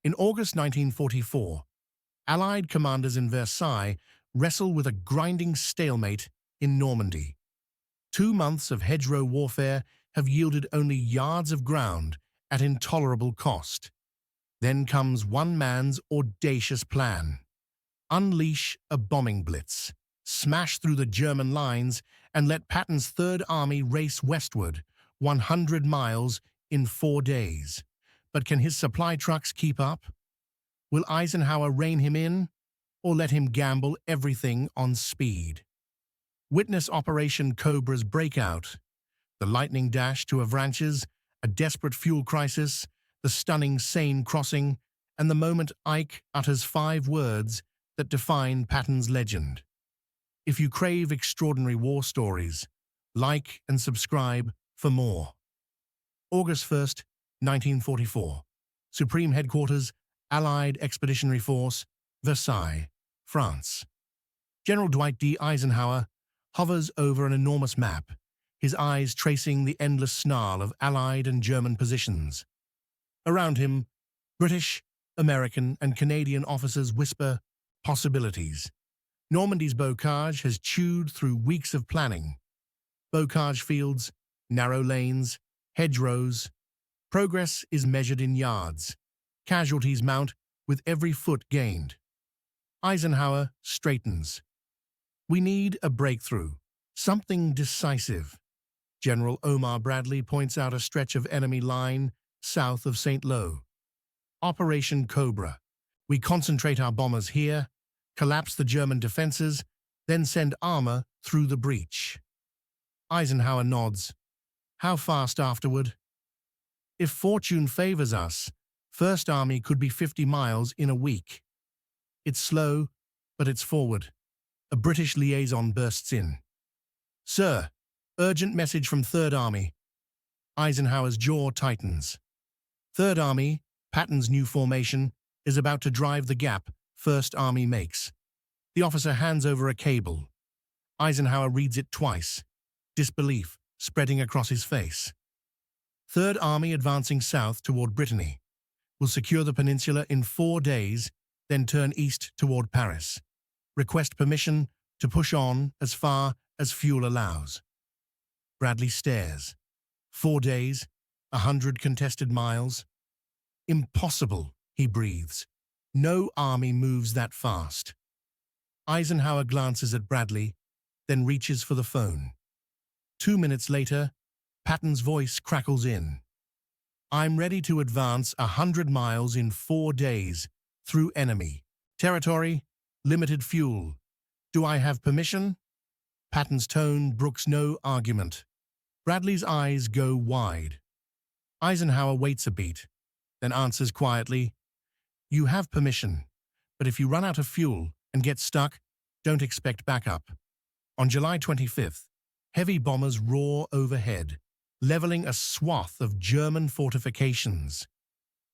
In August 1944, Allied commanders in Versailles wrestle with a grinding stalemate in Normandy. 2 months of hedgerow warfare have yielded only yards of ground at intolerable cost. Then comes one man's audacious plan. Unleash a bombing blitz, smash through the German lines, and let Patton's Third Army race westward, 100 miles in 4 days. But can his supply trucks keep up? Will Eisenhower rein him in, or let him gamble everything on speed? Witness Operation Cobra's breakout, the lightning dash to Avranches, a desperate fuel crisis, the stunning Seine crossing, and the moment Ike utters 5 words that define Patton's legend. If you crave extraordinary war stories, like and subscribe for more. August 1st, 1944. Supreme Headquarters, Allied Expeditionary Force, Versailles, France. General Dwight D. Eisenhower hovers over an enormous map, his eyes tracing the endless snarl of Allied and German positions. Around him, British, American, and Canadian officers whisper possibilities. Normandy's bocage has chewed through weeks of planning. Bocage fields, narrow lanes, hedgerows. Progress is measured in yards. Casualties mount with every foot gained. Eisenhower straightens. We need a breakthrough, something decisive. General Omar Bradley points out a stretch of enemy line south of St. Lo. Operation Cobra. We concentrate our bombers here, collapse the German defenses, then send armor through the breach. Eisenhower nods. How fast afterward? If fortune favors us, First Army could be 50 miles in a week. It's slow, but it's forward. A British liaison bursts in. Sir, urgent message from Third Army. Eisenhower's jaw tightens. Third Army, Patton's new formation, is about to drive the gap First Army makes. The officer hands over a cable. Eisenhower reads it twice, disbelief spreading across his face. Third Army advancing south toward Brittany will secure the peninsula in 4 days, then turn east toward Paris. Request permission to push on as far as fuel allows. Bradley stares. 4 days, 100 contested miles. Impossible, he breathes. No army moves that fast. Eisenhower glances at Bradley, then reaches for the phone. 2 minutes later, Patton's voice crackles in. I'm ready to advance 100 miles in 4 days through enemy territory, limited fuel. Do I have permission? Patton's tone brooks no argument. Bradley's eyes go wide. Eisenhower waits a beat, then answers quietly, You have permission, but if you run out of fuel and get stuck, don't expect backup. On July 25th, heavy bombers roar overhead, leveling a swath of German fortifications.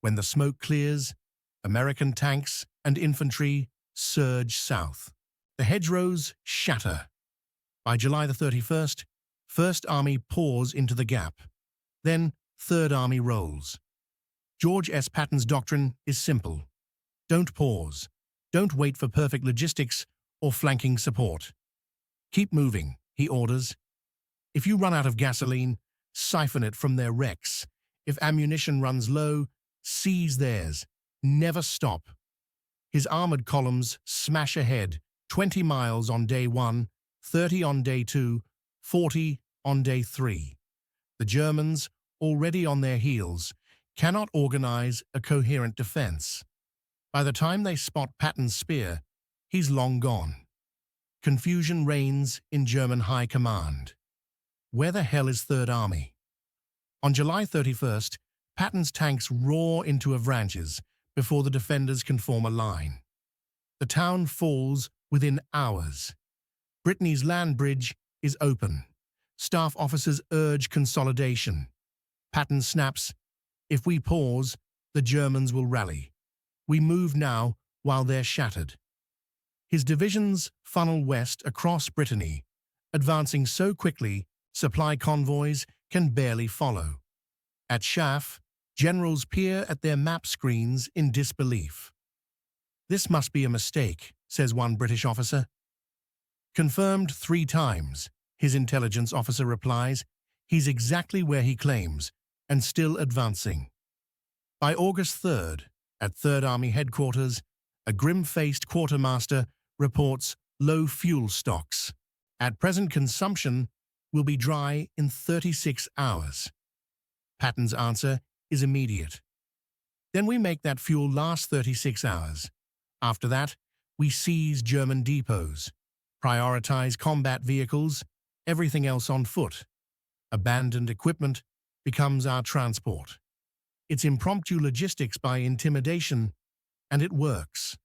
When the smoke clears, American tanks and infantry surge south. The hedgerows shatter. By July the 31st, First Army pours into the gap. Then Third Army rolls. George S. Patton's doctrine is simple. Don't pause. Don't wait for perfect logistics or flanking support. Keep moving, he orders. If you run out of gasoline, siphon it from their wrecks. If ammunition runs low, seize theirs. Never stop. His armored columns smash ahead, 20 miles on day 1, 30 on day 2, 40 on day 3. The Germans, already on their heels, cannot organize a coherent defense. By the time they spot Patton's spear, he's long gone. Confusion reigns in German high command. Where the hell is Third Army? On July 31st, Patton's tanks roar into Avranches before the defenders can form a line. The town falls within hours. Brittany's land bridge is open. Staff officers urge consolidation. Patton snaps, If we pause, the Germans will rally. We move now while they're shattered. His divisions funnel west across Brittany, advancing so quickly supply convoys can barely follow. At Chaff, Generals peer at their map screens in disbelief. "This must be a mistake," says one British officer. "Confirmed 3 times," his intelligence officer replies. "He's exactly where he claims, and still advancing." By August 3rd, at 3rd Army headquarters, a grim-faced quartermaster reports low fuel stocks. "At present, consumption will be dry in 36 hours. Patton's answer is immediate. "Then we make that fuel last 36 hours. After that, we seize German depots, prioritize combat vehicles, everything else on foot. Abandoned equipment becomes our transport. It's impromptu logistics by intimidation, and it works."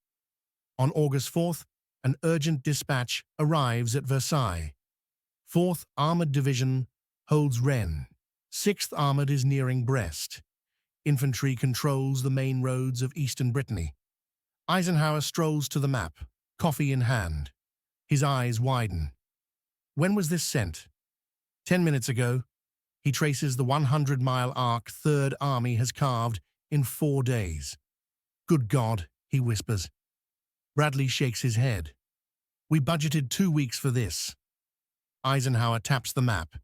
On August 4th, an urgent dispatch arrives at Versailles. 4th Armored Division holds Rennes. 6th Armored is nearing Brest. Infantry controls the main roads of eastern Brittany. Eisenhower strolls to the map, coffee in hand. His eyes widen. "When was this sent?" 10 minutes ago." He traces the 100-mile arc 3rd Army has carved in 4 days. "Good God," he whispers. Bradley shakes his head. "We budgeted 2 weeks for this." Eisenhower taps the map.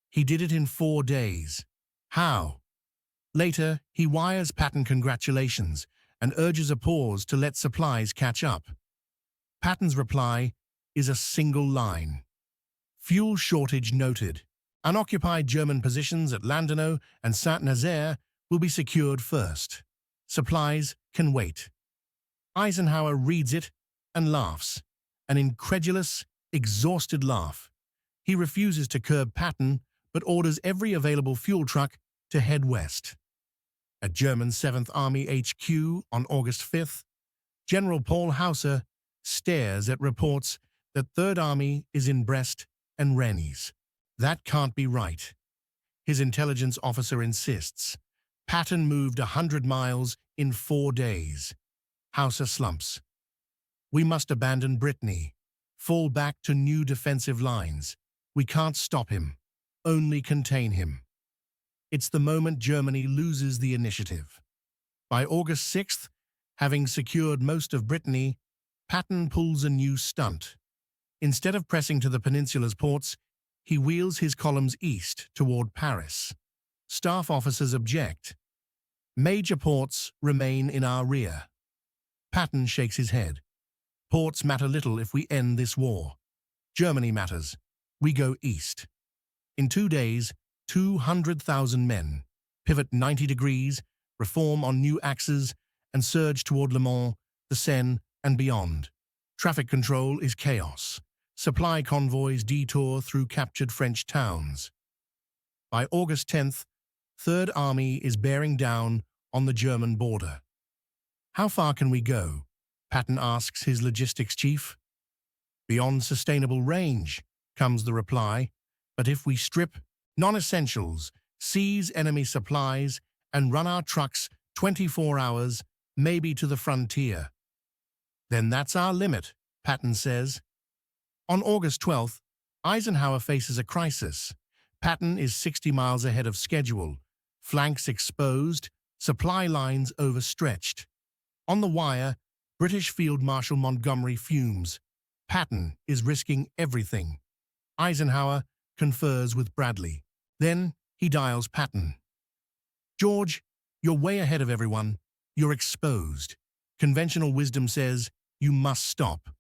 "He did it in 4 days. How?" Later, he wires Patton congratulations and urges a pause to let supplies catch up. Patton's reply is a single line. "Fuel shortage noted. Unoccupied German positions at Landeno and Saint-Nazaire will be secured first. Supplies can wait." Eisenhower reads it and laughs, an incredulous, exhausted laugh. He refuses to curb Patton, but orders every available fuel truck to head west. At German 7th Army HQ on August 5th, General Paul Hauser stares at reports that 3rd Army is in Brest and Rennes. That can't be right. His intelligence officer insists. Patton moved 100 miles in 4 days. Hauser slumps. "We must abandon Brittany, fall back to new defensive lines. We can't stop him, only contain him." It's the moment Germany loses the initiative. By August 6th, having secured most of Brittany, Patton pulls a new stunt. Instead of pressing to the peninsula's ports, he wheels his columns east toward Paris. Staff officers object. "Major ports remain in our rear." Patton shakes his head. "Ports matter little if we end this war. Germany matters. We go east." In 2 days, 200,000 men pivot 90 degrees, reform on new axes, and surge toward Le Mans, the Seine, and beyond. Traffic control is chaos. Supply convoys detour through captured French towns. By August 10th, 3rd Army is bearing down on the German border. "How far can we go?" Patton asks his logistics chief. "Beyond sustainable range," comes the reply. "But if we strip non-essentials, seize enemy supplies, and run our trucks 24 hours, maybe to the frontier." "Then that's our limit," Patton says. On August 12th, Eisenhower faces a crisis. Patton is 60 miles ahead of schedule, flanks exposed, supply lines overstretched. On the wire, British Field Marshal Montgomery fumes. Patton is risking everything. Eisenhower confers with Bradley. Then he dials Patton. "George, you're way ahead of everyone. You're exposed. Conventional wisdom says you must stop."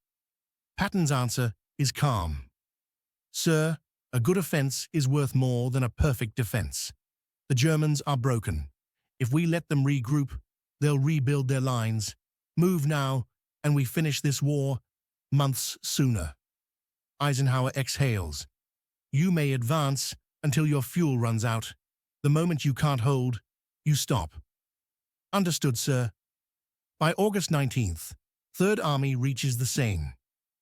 Patton's answer is calm. "Sir, a good offense is worth more than a perfect defense. The Germans are broken. If we let them regroup, they'll rebuild their lines. Move now, and we finish this war months sooner." Eisenhower exhales. "You may advance until your fuel runs out. The moment you can't hold, you stop." "Understood, sir." By August 19th, 3rd Army reaches the Seine.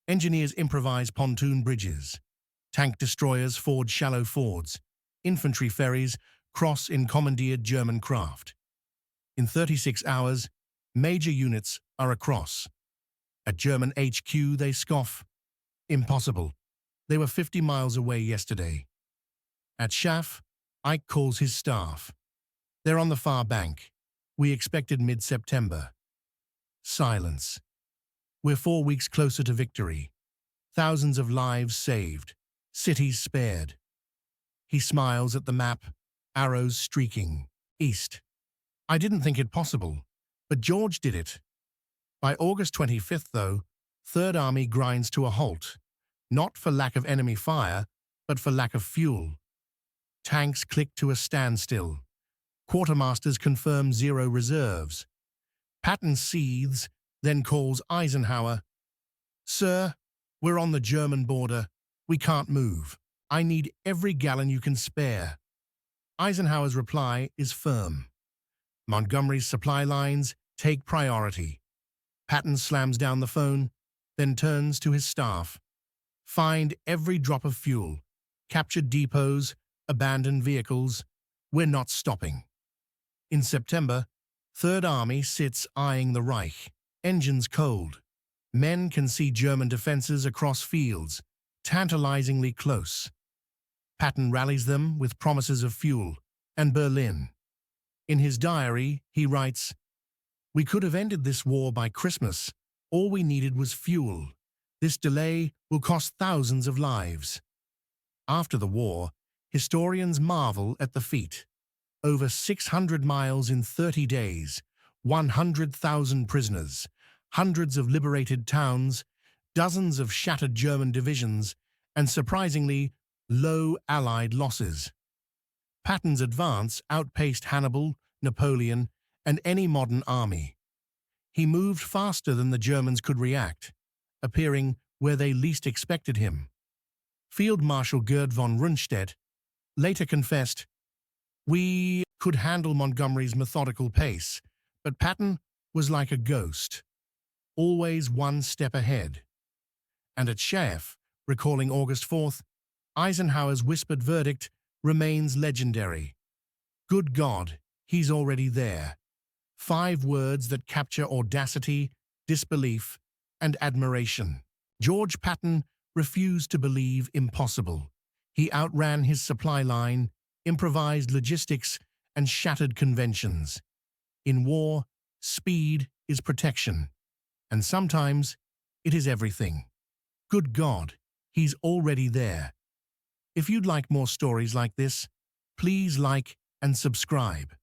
Engineers improvise pontoon bridges. Tank destroyers forge shallow fords. Infantry ferries cross in commandeered German craft. In 36 hours, major units are across. At German HQ, they scoff. "Impossible. They were 50 miles away yesterday." At Schaff, Ike calls his staff. They're on the far bank. We expected mid-September. Silence. We're 4 weeks closer to victory. Thousands of lives saved. Cities spared. He smiles at the map, arrows streaking. East. I didn't think it possible, but George did it. By August 25th, though, Third Army grinds to a halt, not for lack of enemy fire, but for lack of fuel. Tanks click to a standstill. Quartermasters confirm zero reserves. Patton seethes, then calls Eisenhower. "Sir, we're on the German border. We can't move. I need every gallon you can spare." Eisenhower's reply is firm. Montgomery's supply lines take priority. Patton slams down the phone, then turns to his staff. "Find every drop of fuel. Captured depots, abandoned vehicles. We're not stopping." In September, Third Army sits eyeing the Reich, engines cold. Men can see German defenses across fields, tantalizingly close. Patton rallies them with promises of fuel and Berlin. In his diary, he writes, "We could have ended this war by Christmas. All we needed was fuel. This delay will cost thousands of lives." After the war, historians marvel at the feat. Over 600 miles in 30 days, 100,000 prisoners, hundreds of liberated towns, dozens of shattered German divisions, and surprisingly, low Allied losses. Patton's advance outpaced Hannibal, Napoleon, and any modern army. He moved faster than the Germans could react, appearing where they least expected him. Field Marshal Gerd von Rundstedt later confessed, "We could handle Montgomery's methodical pace, but Patton was like a ghost, always one step ahead." And at Schaef, recalling August 4th, Eisenhower's whispered verdict remains legendary. "Good God, he's already there." 5 words that capture audacity, disbelief, and admiration. George Patton refused to believe impossible. He outran his supply line, improvised logistics, and shattered conventions. In war, speed is protection, and sometimes it is everything. Good God, he's already there. If you'd like more stories like this, please like and subscribe.